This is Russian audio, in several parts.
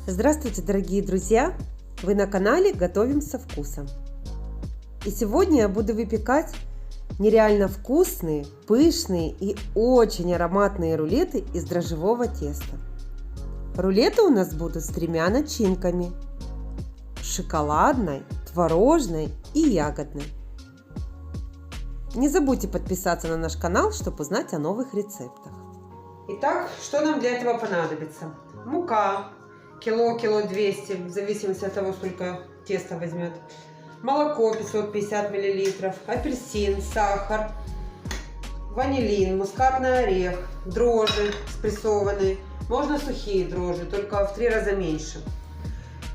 Здравствуйте, дорогие друзья! Вы на канале Готовим со вкусом. И сегодня я буду выпекать нереально вкусные, пышные и очень ароматные рулеты из дрожжевого теста. Рулеты у нас будут с тремя начинками: шоколадной, творожной и ягодной. Не забудьте подписаться на наш канал, чтобы узнать о новых рецептах. Итак, что нам для этого понадобится? Мука. Кило 200, в зависимости от того, сколько теста возьмет. Молоко 550 мл, апельсин, сахар, ванилин, мускатный орех, дрожжи спрессованные. Можно сухие дрожжи, только в 3 раза меньше.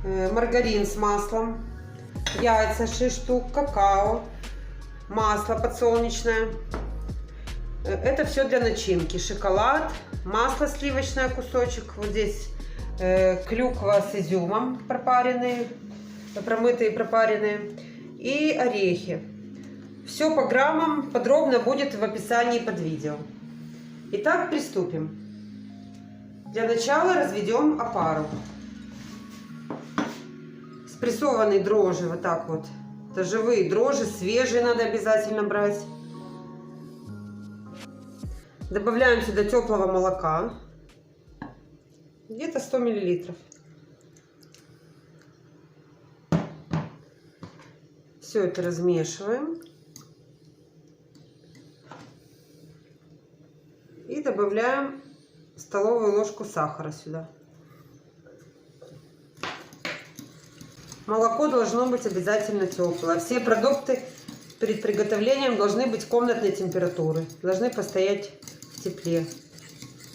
Маргарин с маслом, яйца 6 штук, какао, масло подсолнечное. Это все для начинки. Шоколад, масло сливочное кусочек, вот здесь клюква с изюмом пропаренные, промытые, пропаренные, и орехи. Все по граммам подробно будет в описании под видео. Итак, приступим. Для начала разведем опару. Спрессованные дрожжи, вот так вот, это живые дрожжи, свежие надо обязательно брать. Добавляем сюда теплого молока. Где-то 100 мл. Все это размешиваем. И добавляем столовую ложку сахара сюда. Молоко должно быть обязательно теплое. Все продукты перед приготовлением должны быть комнатной температуры. Должны постоять в тепле.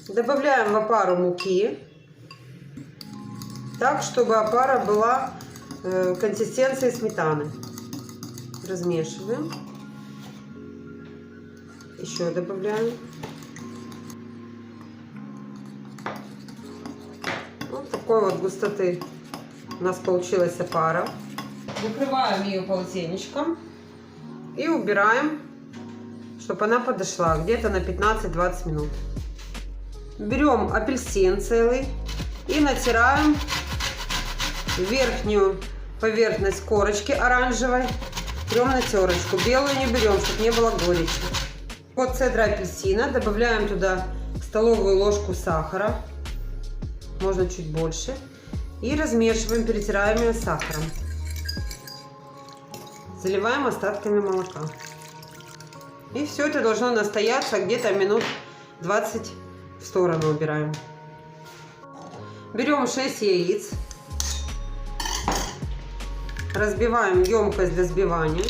Добавляем в опару муки. Так, чтобы опара была консистенции сметаны. Размешиваем. Еще добавляем. Вот такой вот густоты у нас получилась опара. Накрываем ее полотенечком и убираем, чтобы она подошла где-то на 15-20 минут. Берем апельсин целый и натираем верхнюю поверхность корочки оранжевой. Берем на терочку. Белую не берем, чтобы не было горечи. Вот цедра апельсина. Добавляем туда столовую ложку сахара. Можно чуть больше. И размешиваем, перетираем ее с сахаром. Заливаем остатками молока. И все это должно настояться где-то минут 20 в сторону убираем. Берем 6 яиц. Разбиваем емкость для взбивания.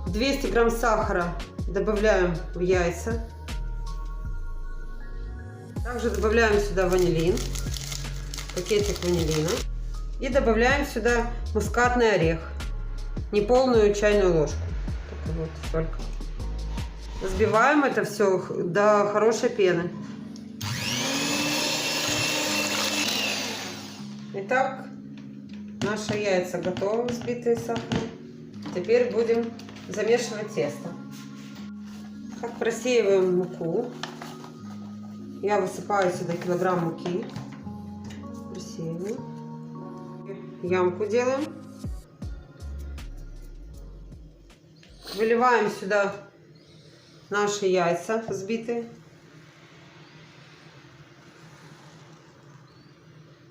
200 грамм сахара добавляем в яйца. Также добавляем сюда ванилин, пакетик ванилина. И добавляем сюда мускатный орех, неполную чайную ложку. Вот только. Взбиваем это все до хорошей пены. Итак, наши яйца готовы, взбитые сахаром. Теперь будем замешивать тесто. Так, просеиваем муку. Я высыпаю сюда килограмм муки. Просеиваем. Ямку делаем. Выливаем сюда наши яйца взбитые.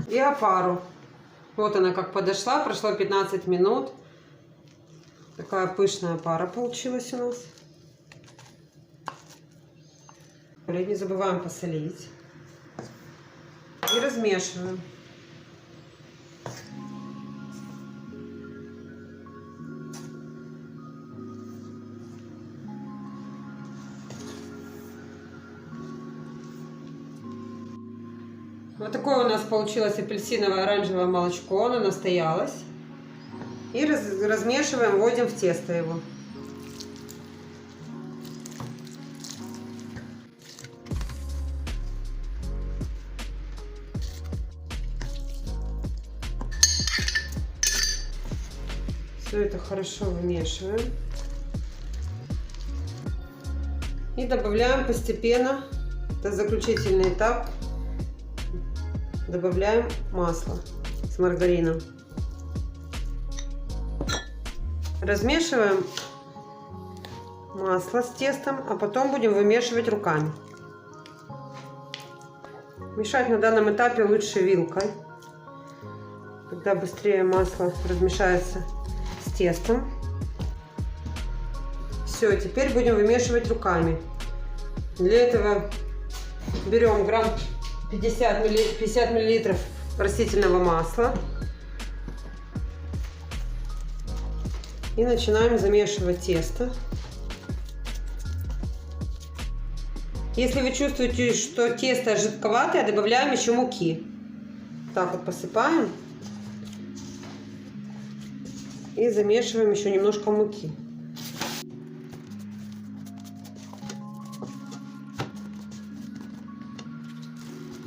И опару. Вот она как подошла, прошло 15 минут. Такая пышная пара получилась у нас. Не забываем посолить. И размешиваем. Вот такое у нас получилось апельсиновое оранжевое молочко, оно настоялось. И размешиваем, вводим в тесто его. Все это хорошо вымешиваем. И добавляем постепенно, это заключительный этап, добавляем масло с маргарином. Размешиваем масло с тестом, а потом будем вымешивать руками. Мешать на данном этапе лучше вилкой, тогда быстрее масло размешается с тестом. Все, теперь будем вымешивать руками. Для этого берем грамм 50 миллилитров растительного масла и начинаем замешивать тесто. Если вы чувствуете, что тесто жидковатое, добавляем еще муки. Так вот посыпаем и замешиваем еще немножко муки.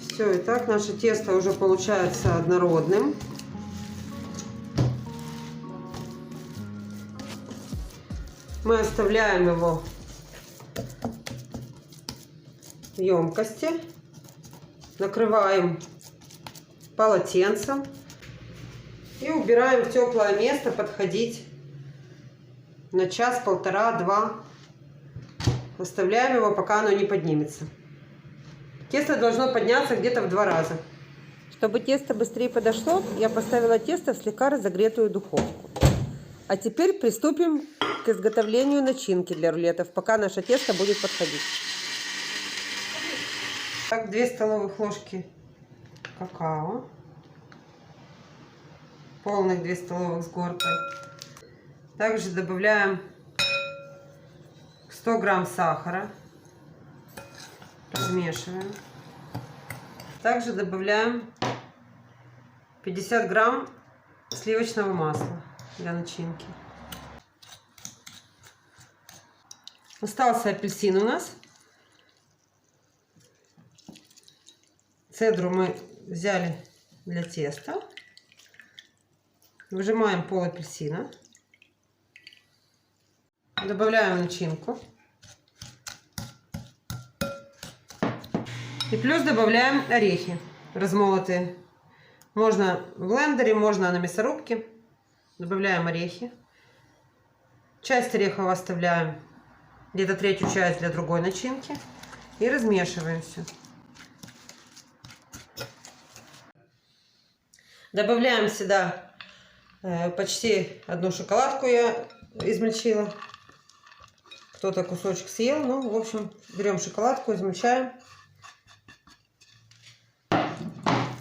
Все, и так наше тесто уже получается однородным. Мы оставляем его в емкости, накрываем полотенцем и убираем в теплое место подходить на час, полтора, два. Оставляем его, пока оно не поднимется. Тесто должно подняться где-то в 2 раза. Чтобы тесто быстрее подошло, я поставила тесто в слегка разогретую духовку. А теперь приступим к изготовлению начинки для рулетов, пока наше тесто будет подходить. Так, 2 столовых ложки какао. Полных 2 столовых с горкой. Также добавляем 100 грамм сахара. Размешиваем. Также добавляем 50 грамм сливочного масла для начинки. Остался апельсин у нас. Цедру мы взяли для теста. Выжимаем пол апельсина. Добавляем начинку. И плюс добавляем орехи размолотые. Можно в блендере, можно на мясорубке. Добавляем орехи. Часть орехов оставляем, где-то 1/3 часть для другой начинки. И размешиваем все. Добавляем сюда почти 1 шоколадку я измельчила. Кто-то кусочек съел. Ну, в общем, берем шоколадку, измельчаем.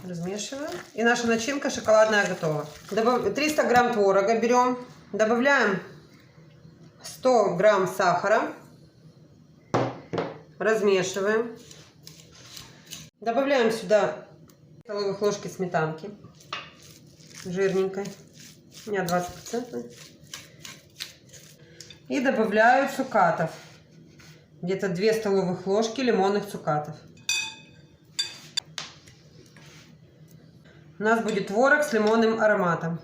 Размешиваем. И наша начинка шоколадная готова. 300 грамм творога берем. Добавляем 100 грамм сахара. Размешиваем. Добавляем сюда столовых ложки сметанки. Жирненькой. У меня 20%. И добавляю цукатов. Где-то 2 столовых ложки лимонных цукатов. У нас будет творог с лимонным ароматом.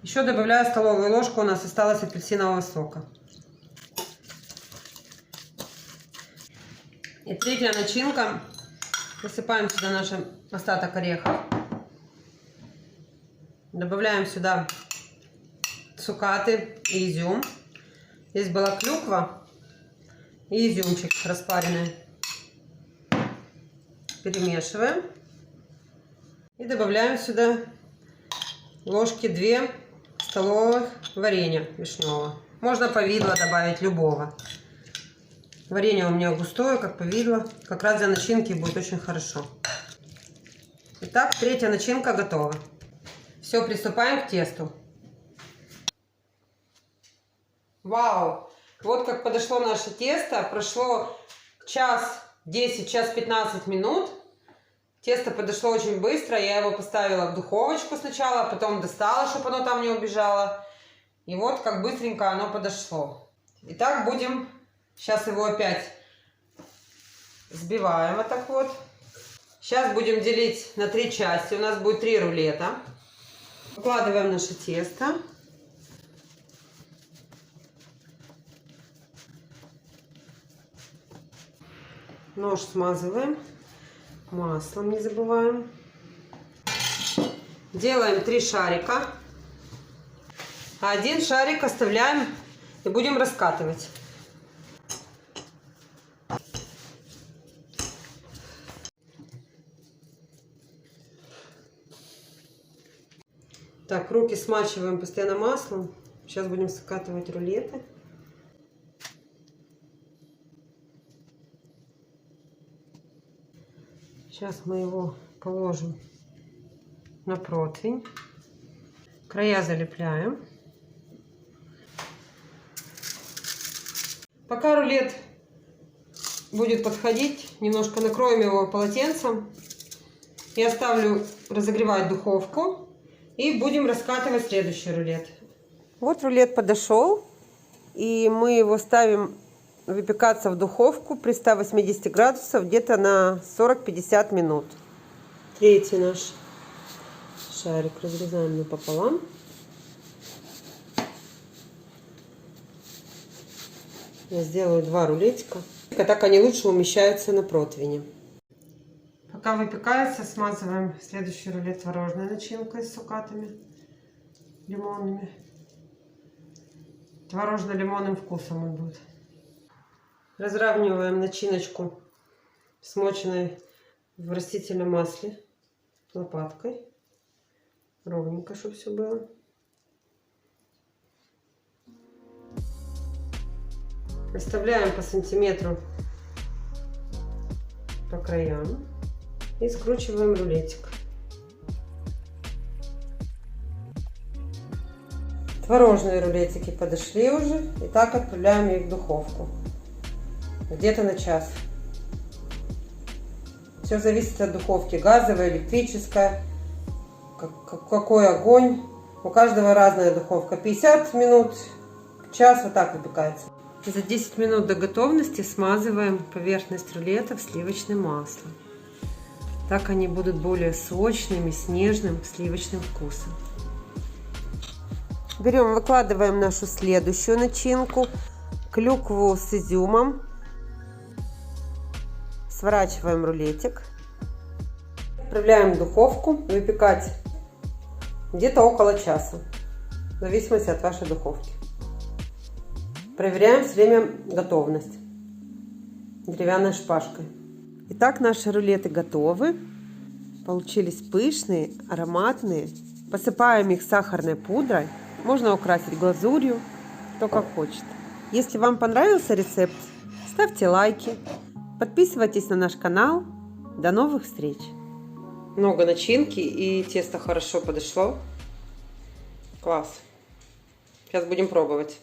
Еще добавляю столовую ложку, у нас осталось апельсинового сока. И третья начинка. Высыпаем сюда наш остаток орехов. Добавляем сюда цукаты и изюм. Здесь была клюква и изюмчик распаренный. Перемешиваем. И добавляем сюда ложки 2 столовых варенья вишневого. Можно повидло добавить любого. Варенье у меня густое, как повидло. Как раз для начинки будет очень хорошо. Итак, третья начинка готова. Все, приступаем к тесту. Вау! Вот как подошло наше тесто. Прошло час 10, час 15 минут. Тесто подошло очень быстро. Я его поставила в духовочку сначала, потом достала, чтобы оно там не убежало. И вот как быстренько оно подошло. Итак, будем... Сейчас его опять сбиваем вот так вот. Сейчас будем делить на 3 части. У нас будет 3 рулета. Укладываем наше тесто. Нож смазываем. Маслом не забываем. Делаем 3 шарика. А 1 шарик оставляем и будем раскатывать. Так, руки смачиваем постоянно маслом. Сейчас будем скатывать рулеты. Сейчас мы его положим на противень. Края залепляем. Пока рулет будет подходить, немножко накроем его полотенцем. Я оставлю разогревать духовку. И будем раскатывать следующий рулет. Вот рулет подошел. И мы его ставим выпекаться в духовку при 180 градусах где-то на 40-50 минут. Третий наш шарик разрезаем напополам. Я сделаю 2 рулетика. Так они лучше умещаются на противне. Пока выпекается, смазываем следующий рулет творожной начинкой с цукатами лимонными. Творожно-лимонным вкусом он будет. Разравниваем начиночку, смоченной в растительном масле, лопаткой. Ровненько, чтобы все было. Оставляем по сантиметру по краям. И скручиваем рулетик. Творожные рулетики подошли уже. И так отправляем их в духовку. Где-то на час. Все зависит от духовки. Газовая, электрическая. Какой огонь. У каждого разная духовка. 50 минут, час вот так выпекается. За 10 минут до готовности смазываем поверхность рулетов сливочным маслом. Так они будут более сочными, с нежным сливочным вкусом. Берем, выкладываем нашу следующую начинку. Клюкву с изюмом. Сворачиваем рулетик. Отправляем в духовку выпекать где-то около часа. В зависимости от вашей духовки. Проверяем все время готовность деревянной шпажкой. Итак, наши рулеты готовы. Получились пышные, ароматные. Посыпаем их сахарной пудрой. Можно украсить глазурью, кто как хочет. Если вам понравился рецепт, ставьте лайки. Подписывайтесь на наш канал. До новых встреч! Много начинки и тесто хорошо подошло. Класс! Сейчас будем пробовать.